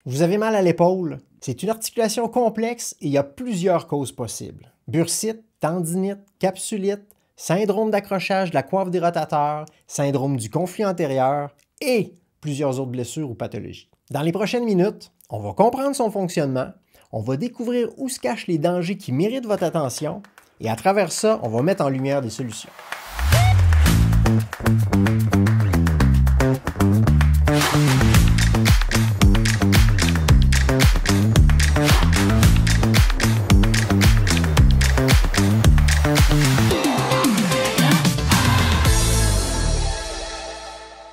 Vous avez mal à l'épaule? C'est une articulation complexe et il y a plusieurs causes possibles. Bursite, tendinite, capsulite, syndrome d'accrochage de la coiffe des rotateurs, syndrome du conflit antérieur et plusieurs autres blessures ou pathologies. Dans les prochaines minutes, on va comprendre son fonctionnement, on va découvrir où se cachent les dangers qui méritent votre attention et à travers ça, on va mettre en lumière des solutions.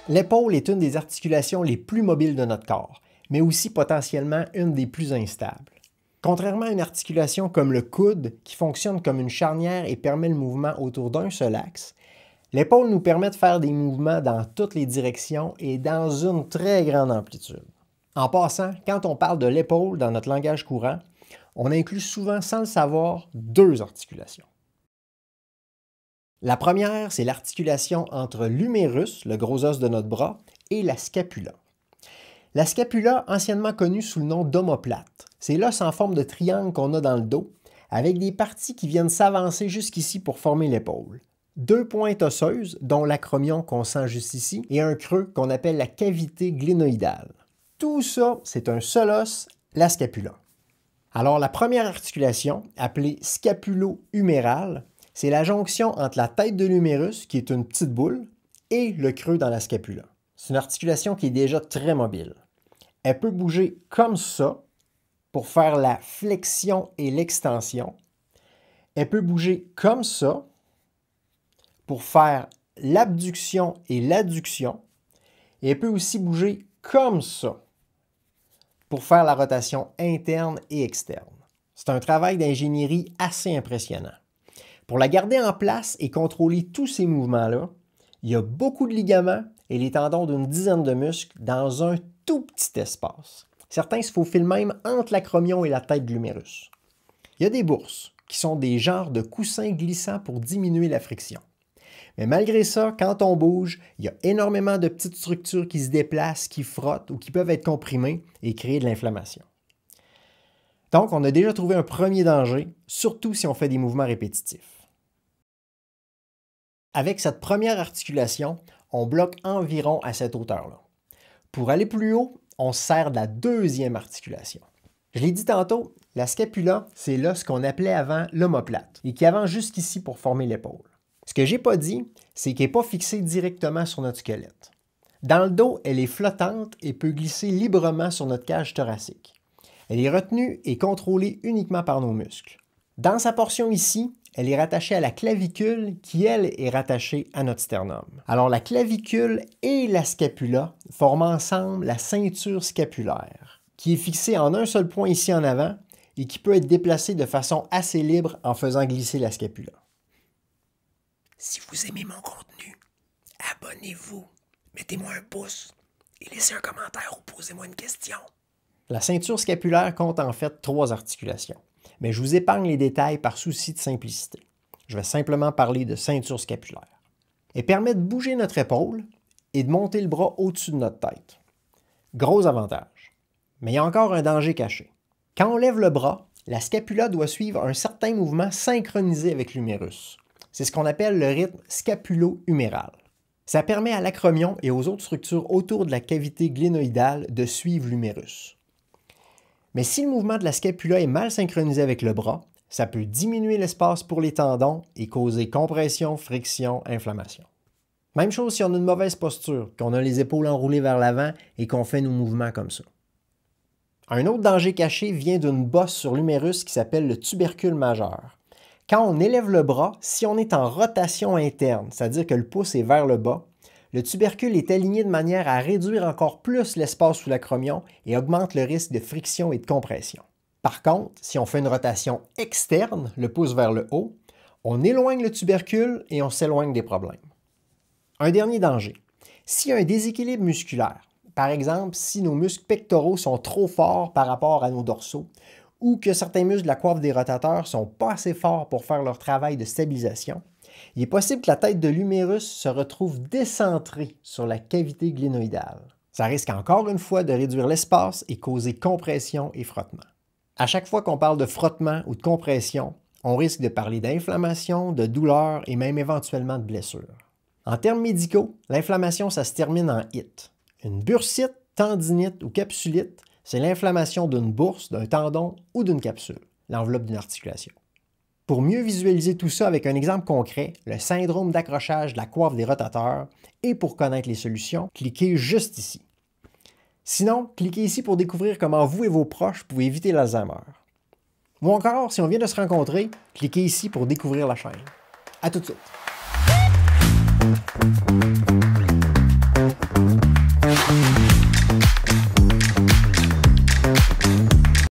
L'épaule est une des articulations les plus mobiles de notre corps, mais aussi potentiellement une des plus instables. Contrairement à une articulation comme le coude, qui fonctionne comme une charnière et permet le mouvement autour d'un seul axe, l'épaule nous permet de faire des mouvements dans toutes les directions et dans une très grande amplitude. En passant, quand on parle de l'épaule dans notre langage courant, on inclut souvent, sans le savoir, deux articulations. La première, c'est l'articulation entre l'humérus, le gros os de notre bras, et la scapula. La scapula, anciennement connue sous le nom d'omoplate, c'est l'os en forme de triangle qu'on a dans le dos, avec des parties qui viennent s'avancer jusqu'ici pour former l'épaule. Deux pointes osseuses, dont l'acromion qu'on sent juste ici, et un creux qu'on appelle la cavité glénoïdale. Tout ça, c'est un seul os, la scapula. Alors, la première articulation, appelée scapulo-humérale, c'est la jonction entre la tête de l'humérus, qui est une petite boule, et le creux dans la scapula. C'est une articulation qui est déjà très mobile. Elle peut bouger comme ça pour faire la flexion et l'extension. Elle peut bouger comme ça pour faire l'abduction et l'adduction. Et elle peut aussi bouger comme ça pour faire la rotation interne et externe. C'est un travail d'ingénierie assez impressionnant. Pour la garder en place et contrôler tous ces mouvements-là, il y a beaucoup de ligaments et les tendons d'une dizaine de muscles dans un tout petit espace. Certains se faufilent même entre l'acromion et la tête de l'humérus. Il y a des bourses, qui sont des genres de coussins glissants pour diminuer la friction. Mais malgré ça, quand on bouge, il y a énormément de petites structures qui se déplacent, qui frottent ou qui peuvent être comprimées et créer de l'inflammation. Donc, on a déjà trouvé un premier danger, surtout si on fait des mouvements répétitifs. Avec cette première articulation, on bloque environ à cette hauteur-là. Pour aller plus haut, on se sert de la deuxième articulation. Je l'ai dit tantôt, la scapula, c'est l'os qu'on appelait avant l'omoplate et qui avance jusqu'ici pour former l'épaule. Ce que j'ai pas dit, c'est qu'elle n'est pas fixée directement sur notre squelette. Dans le dos, elle est flottante et peut glisser librement sur notre cage thoracique. Elle est retenue et contrôlée uniquement par nos muscles. Dans sa portion ici, elle est rattachée à la clavicule qui, elle, est rattachée à notre sternum. Alors, la clavicule et la scapula forment ensemble la ceinture scapulaire, qui est fixée en un seul point ici en avant et qui peut être déplacée de façon assez libre en faisant glisser la scapula. Si vous aimez mon contenu, abonnez-vous, mettez-moi un pouce et laissez un commentaire ou posez-moi une question. La ceinture scapulaire compte en fait 3 articulations, mais je vous épargne les détails par souci de simplicité. Je vais simplement parler de ceinture scapulaire. Elle permet de bouger notre épaule et de monter le bras au-dessus de notre tête. Gros avantage. Mais il y a encore un danger caché. Quand on lève le bras, la scapula doit suivre un certain mouvement synchronisé avec l'humérus. C'est ce qu'on appelle le rythme scapulo-huméral. Ça permet à l'acromion et aux autres structures autour de la cavité glénoïdale de suivre l'humérus. Mais si le mouvement de la scapula est mal synchronisé avec le bras, ça peut diminuer l'espace pour les tendons et causer compression, friction, inflammation. Même chose si on a une mauvaise posture, qu'on a les épaules enroulées vers l'avant et qu'on fait nos mouvements comme ça. Un autre danger caché vient d'une bosse sur l'humérus qui s'appelle le tubercule majeur. Quand on élève le bras, si on est en rotation interne, c'est-à-dire que le pouce est vers le bas, le tubercule est aligné de manière à réduire encore plus l'espace sous l'acromion et augmente le risque de friction et de compression. Par contre, si on fait une rotation externe, le pouce vers le haut, on éloigne le tubercule et on s'éloigne des problèmes. Un dernier danger. S'il y a un déséquilibre musculaire, par exemple si nos muscles pectoraux sont trop forts par rapport à nos dorsaux, ou que certains muscles de la coiffe des rotateurs ne sont pas assez forts pour faire leur travail de stabilisation, il est possible que la tête de l'humérus se retrouve décentrée sur la cavité glénoïdale. Ça risque encore une fois de réduire l'espace et causer compression et frottement. À chaque fois qu'on parle de frottement ou de compression, on risque de parler d'inflammation, de douleur et même éventuellement de blessure. En termes médicaux, l'inflammation, ça se termine en IT. Une bursite, tendinite ou capsulite, c'est l'inflammation d'une bourse, d'un tendon ou d'une capsule, l'enveloppe d'une articulation. Pour mieux visualiser tout ça avec un exemple concret, le syndrome d'accrochage de la coiffe des rotateurs, et pour connaître les solutions, cliquez juste ici. Sinon, cliquez ici pour découvrir comment vous et vos proches pouvez éviter l'Alzheimer. Ou encore, si on vient de se rencontrer, cliquez ici pour découvrir la chaîne. À tout de suite!